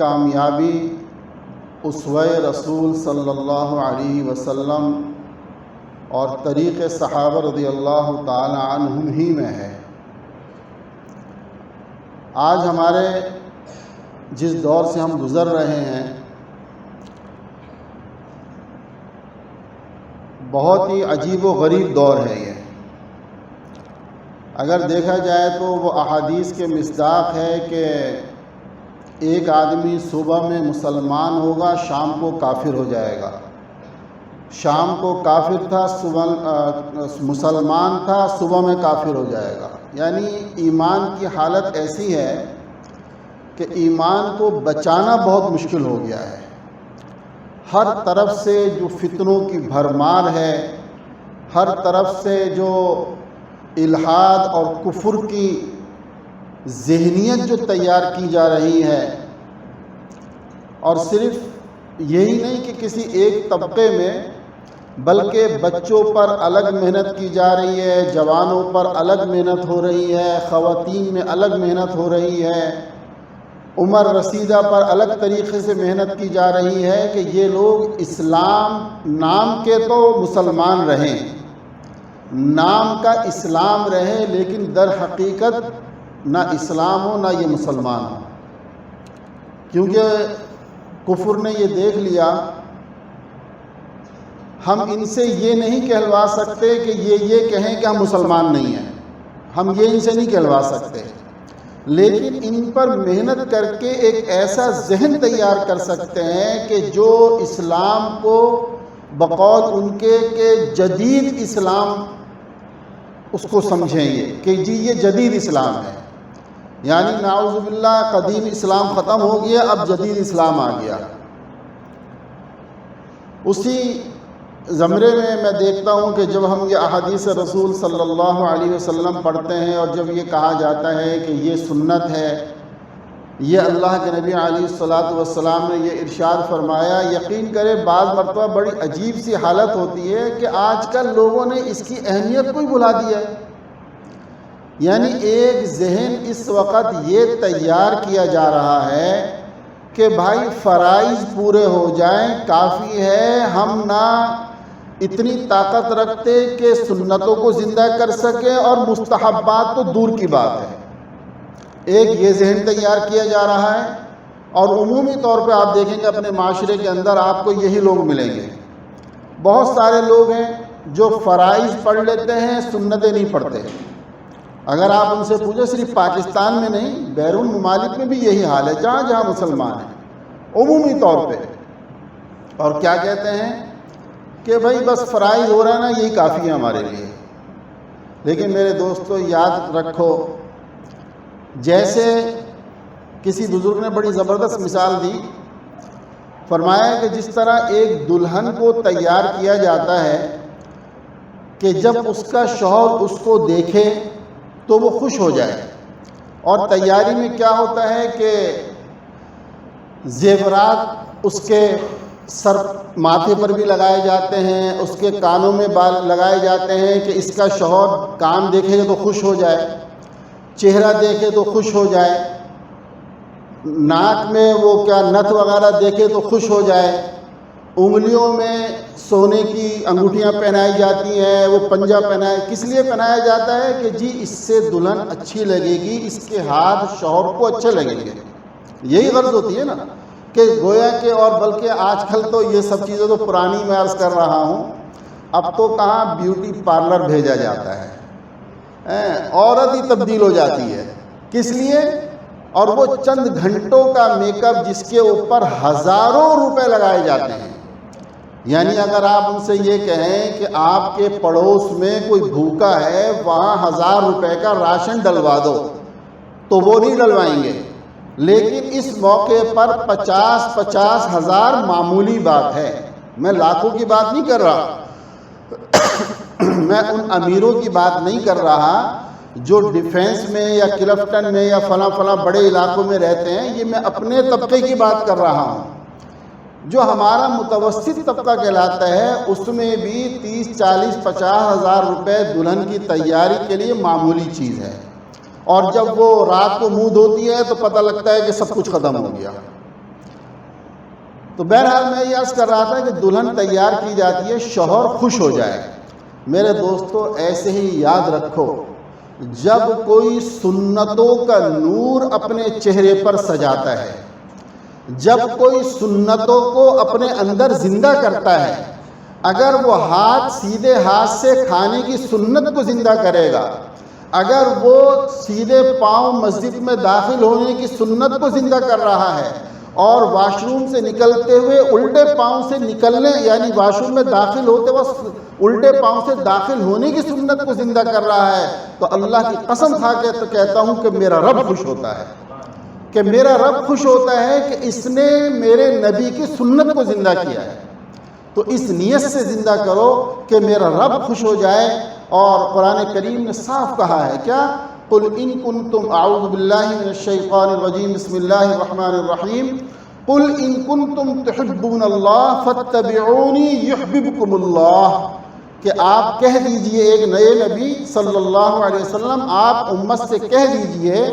کامیابی اسوہ رسول صلی اللہ علیہ وسلم اور طریق صحابہ رضی اللہ تعالی عنہم ہی میں ہے۔ آج ہمارے جس دور سے ہم گزر رہے ہیں بہت ہی عجیب و غریب دور ہے یہ۔ اگر دیکھا جائے تو وہ احادیث کے مصداق ہے کہ ایک آدمی صبح میں مسلمان ہوگا، شام کو کافر ہو جائے گا۔ شام کو کافر تھا، مسلمان تھا، صبح میں کافر ہو جائے گا۔ یعنی ایمان کی حالت ایسی ہے کہ ایمان کو بچانا بہت مشکل ہو گیا ہے۔ ہر طرف سے جو فتنوں کی بھرمار ہے، ہر طرف سے جو الحاد اور کفر کی ذہنیت جو تیار کی جا رہی ہے، اور صرف یہی نہیں کہ کسی ایک طبقے میں بلکہ بچوں پر الگ محنت کی جا رہی ہے، جوانوں پر الگ محنت ہو رہی ہے، خواتین میں الگ محنت ہو رہی ہے، عمر رسیدہ پر الگ طریقے سے محنت کی جا رہی ہے کہ یہ لوگ اسلام نام کے تو مسلمان رہیں، نام کا اسلام رہے لیکن در حقیقت نہ اسلام ہو نہ یہ مسلمان ہو۔ کیونکہ کفر نے یہ دیکھ لیا، ہم ان سے یہ نہیں کہلوا سکتے کہ یہ کہیں کہ ہم مسلمان نہیں ہیں، ہم یہ ان سے نہیں کہلوا سکتے، لیکن ان پر محنت کر کے ایک ایسا ذہن تیار کر سکتے ہیں کہ جو اسلام کو بقول ان کے کہ جدید اسلام اس کو سمجھیں یہ کہ جی یہ جدید اسلام ہے۔ یعنی نعوذ باللہ قدیم اسلام ختم ہو گیا، اب جدید اسلام آ گیا۔ اسی زمرے میں دیکھتا ہوں کہ جب ہم یہ احادیث رسول صلی اللہ علیہ وسلم پڑھتے ہیں اور جب یہ کہا جاتا ہے کہ یہ سنت ہے، یہ اللہ کے نبی علیہ الصلوۃ والسلام نے یہ ارشاد فرمایا، یقین کرے بعض مرتبہ بڑی عجیب سی حالت ہوتی ہے کہ آج کل لوگوں نے اس کی اہمیت کو ہی بھلا دیا ہے۔ یعنی ایک ذہن اس وقت یہ تیار کیا جا رہا ہے کہ بھائی فرائض پورے ہو جائیں کافی ہے، ہم نہ اتنی طاقت رکھتے کہ سنتوں کو زندہ کر سکیں اور مستحبات تو دور کی بات ہے۔ ایک یہ ذہن تیار کیا جا رہا ہے، اور عمومی طور پہ آپ دیکھیں گے اپنے معاشرے کے اندر آپ کو یہی لوگ ملیں گے۔ بہت سارے لوگ ہیں جو فرائض پڑھ لیتے ہیں، سنتیں نہیں پڑھتے۔ اگر آپ ان سے پوچھیں، صرف پاکستان میں نہیں بیرون ممالک میں بھی یہی حال ہے، جہاں جہاں مسلمان ہیں عمومی طور پہ، اور کیا کہتے ہیں کہ بھائی بس فرائض ہو رہا ہے نا، یہی کافی ہے ہمارے لیے۔ لیکن میرے دوستو یاد رکھو، جیسے کسی بزرگ نے بڑی زبردست مثال دی، فرمایا کہ جس طرح ایک دلہن کو تیار کیا جاتا ہے کہ جب اس کا شوہر اس کو دیکھے تو وہ خوش ہو جائے، اور تیاری میں کیا ہوتا ہے کہ زیورات اس کے سر ماتھے پر بھی لگائے جاتے ہیں، اس کے کانوں میں بال لگائے جاتے ہیں کہ اس کا شوہر کان دیکھے گا تو خوش ہو جائے، چہرہ دیکھے تو خوش ہو جائے، ناک میں وہ کیا نتھ وغیرہ دیکھے تو خوش ہو جائے، انگلیوں میں سونے کی انگوٹھیاں پہنائی جاتی ہیں، وہ پنجہ پہنایا، کس لیے پہنایا جاتا ہے کہ جی اس سے دلہن اچھی لگے گی، اس کے ہاتھ شوہر کو اچھے لگیں گے۔ یہی غرض ہوتی ہے نا، کہ گویا کہ اور بلکہ آج کل تو یہ سب چیزیں تو پرانی میں عرض کر رہا ہوں، اب تو کہاں بیوٹی پارلر بھیجا جاتا ہے، عورت ہی تبدیل ہو جاتی ہے۔ کس لیے؟ اور وہ چند گھنٹوں کا میک اپ جس کے اوپر ہزاروں روپے لگائے جاتے ہیں۔ یعنی اگر آپ ان سے یہ کہیں کہ آپ کے پڑوس میں کوئی بھوکا ہے، وہاں 1000 روپے کا راشن ڈلوا دو، تو وہ نہیں ڈلوائیں گے۔ لیکن اس موقع پر 50 ہزار معمولی بات ہے۔ میں لاکھوں کی بات نہیں کر رہا، میں ان امیروں کی بات نہیں کر رہا جو ڈیفینس میں یا کلفٹن میں یا فلاں بڑے علاقوں میں رہتے ہیں، یہ میں اپنے طبقے کی بات کر رہا ہوں۔ جو ہمارا متوسط طبقہ کہلاتا ہے، اس میں بھی 30 40 50 ہزار روپے دلہن کی تیاری کے لیے معمولی چیز ہے، اور جب وہ رات کو منہ دھوتی ہے تو پتہ لگتا ہے کہ سب کچھ ختم ہو گیا۔ تو بہرحال میں یہ عرض کر رہا تھا کہ دلہن تیار کی جاتی ہے شوہر خوش ہو جائے. میرے دوستو ایسے ہی یاد رکھو، جب کوئی سنتوں کا نور اپنے چہرے پر سجاتا ہے، جب کوئی سنتوں کو اپنے اندر زندہ کرتا ہے، اگر وہ ہاتھ سیدھے ہاتھ سے کھانے کی سنت کو زندہ کرے گا، اگر وہ سیدھے پاؤں مسجد میں داخل ہونے کی سنت کو زندہ کر رہا ہے اور واش روم سے نکلتے ہوئے الٹے پاؤں سے نکلنے یعنی واش روم میں داخل ہوتے وقت الٹے پاؤں سے داخل ہونے کی سنت کو زندہ کر رہا ہے، تو اللہ کی قسم کھا کے تو کہتا ہوں کہ میرا رب خوش ہوتا ہے، کہ میرا رب خوش ہوتا ہے کہ اس نے میرے نبی کی سنت کو زندہ کیا ہے. تو اس نیت سے زندہ کرو کہ میرا رب خوش ہو جائے. اور قرآن کریم نے صاف کہا ہے کیا؟ قل ان کنتم اعوذ باللہ من الشیطان الرجیم بسم اللہ الرحمن الرحیم قل ان کنتم تحبون اللہ فاتبعونی یحببکم اللہ. کہ آپ کہہ دیجئے، ایک نئے نبی صلی اللہ علیہ وسلم آپ امت سے کہہ دیجئے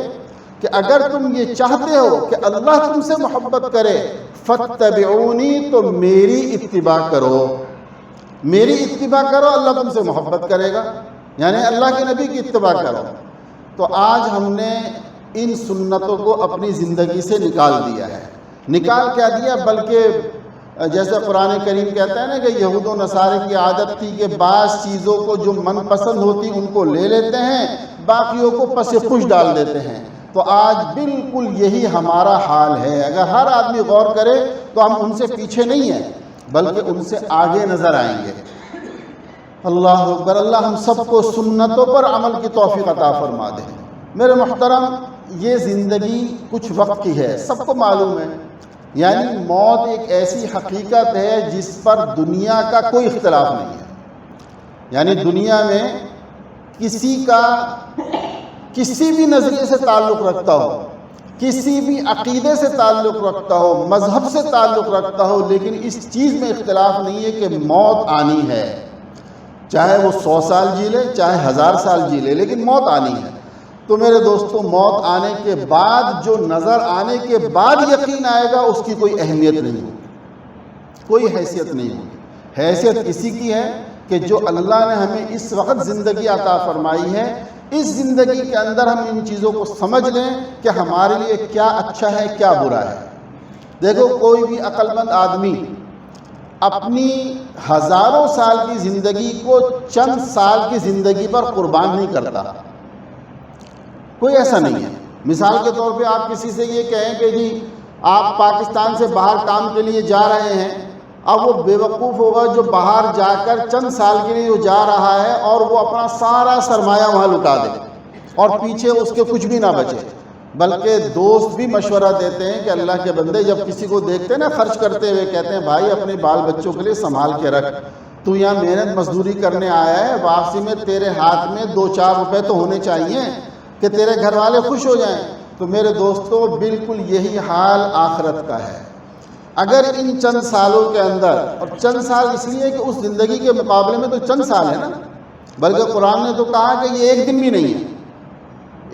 کہ اگر تم یہ چاہتے ہو کہ اللہ تم سے محبت کرے فاتبعونی، تو میری اتباع کرو، میری اتباع کرو، اللہ تم سے محبت کرے گا، یعنی اللہ کے نبی کی اتباع کرو. تو آج ہم نے ان سنتوں کو اپنی زندگی سے نکال دیا ہے. نکال کیا دیا، بلکہ جیسے قرآن کریم کہتا ہے نا کہ یہود و نصارے کی عادت تھی کہ بعض چیزوں کو جو من پسند ہوتی ان کو لے لیتے ہیں، باقیوں کو پس پش ڈال دیتے ہیں. تو آج بالکل یہی ہمارا حال ہے. اگر ہر آدمی غور کرے تو ہم ان سے پیچھے نہیں ہیں بلکہ ان سے آگے نظر آئیں گے. اللہ اکبر. اللہ ہم سب کو سنتوں پر عمل کی توفیق عطا فرما دے. میرے محترم، یہ زندگی کچھ وقت کی ہے، سب کو معلوم ہے. یعنی موت ایک ایسی حقیقت ہے جس پر دنیا کا کوئی اختلاف نہیں ہے. یعنی دنیا میں کسی کا کسی بھی نظریے سے تعلق رکھتا ہو، کسی بھی عقیدے سے تعلق رکھتا ہو، مذہب سے تعلق رکھتا ہو، لیکن اس چیز میں اختلاف نہیں ہے کہ موت آنی ہے. چاہے وہ 100 سال جی لے، چاہے 1000 سال جی لے، لیکن موت آنی ہے. تو میرے دوستو، موت آنے کے بعد جو نظر آنے کے بعد یقین آئے گا اس کی کوئی اہمیت نہیں ہوگی، کوئی حیثیت نہیں ہوگی. حیثیت اسی کی ہے کہ جو اللہ نے ہمیں اس وقت زندگی عطا فرمائی ہے، اس زندگی کے اندر ہم ان چیزوں کو سمجھ لیں کہ ہمارے لیے کیا اچھا ہے کیا برا ہے. دیکھو، کوئی بھی عقل مند آدمی اپنی ہزاروں سال کی زندگی کو چند سال کی زندگی پر قربان نہیں کرتا. کوئی ایسا نہیں ہے. مثال کے طور پہ آپ کسی سے یہ کہیں کہ جی آپ پاکستان سے باہر کام کے لیے جا رہے ہیں، اب وہ بے وقوف ہوگا جو باہر جا کر چند سال کے لیے وہ جا رہا ہے اور وہ اپنا سارا سرمایہ وہاں لٹا دے اور پیچھے اس کے کچھ بھی نہ بچے. بلکہ دوست بھی مشورہ دیتے ہیں کہ اللہ کے بندے جب کسی کو دیکھتے ہیں نا خرچ کرتے ہوئے، کہتے ہیں بھائی اپنے بال بچوں کے لیے سنبھال کے رکھ، تو یہاں محنت مزدوری کرنے آیا ہے، واپسی میں تیرے ہاتھ میں 2-4 روپے تو ہونے چاہیے کہ تیرے گھر والے خوش ہو جائیں. تو میرے دوستو، بالکل یہی حال آخرت کا ہے. اگر ان چند سالوں کے اندر، اور چند سال اس لیے کہ اس زندگی کے مقابلے میں تو چند سال ہے نا، بلکہ قرآن نے تو کہا کہ یہ ایک دن بھی نہیں ہے،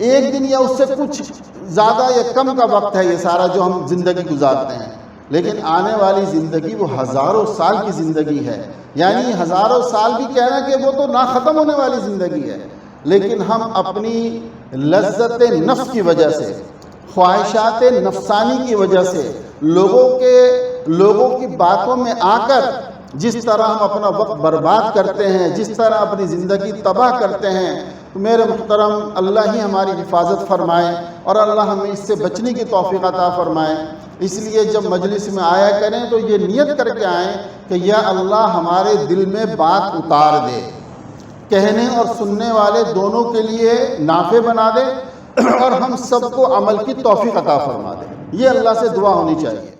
ایک دن یا اس سے کچھ زیادہ یا کم کا وقت ہے یہ سارا جو ہم زندگی گزارتے ہیں. لیکن آنے والی زندگی وہ ہزاروں سال کی زندگی ہے. یعنی ہزاروں سال بھی کہنا کہ وہ تو نہ ختم ہونے والی زندگی ہے. لیکن ہم اپنی لذت نفس کی وجہ سے، خواہشات نفسانی کی وجہ سے، لوگوں کی باتوں میں آ کر جس طرح ہم اپنا وقت برباد کرتے ہیں، جس طرح اپنی زندگی تباہ کرتے ہیں، تو میرے محترم اللہ ہی ہماری حفاظت فرمائے اور اللہ ہمیں اس سے بچنے کی توفیق عطا فرمائے. اس لیے جب مجلس میں آیا کریں تو یہ نیت کر کے آئیں کہ یا اللہ ہمارے دل میں بات اتار دے، کہنے اور سننے والے دونوں کے لیے نافع بنا دے اور ہم سب کو عمل کی توفیق عطا فرما دے. یہ اللہ سے دعا ہونی چاہیے.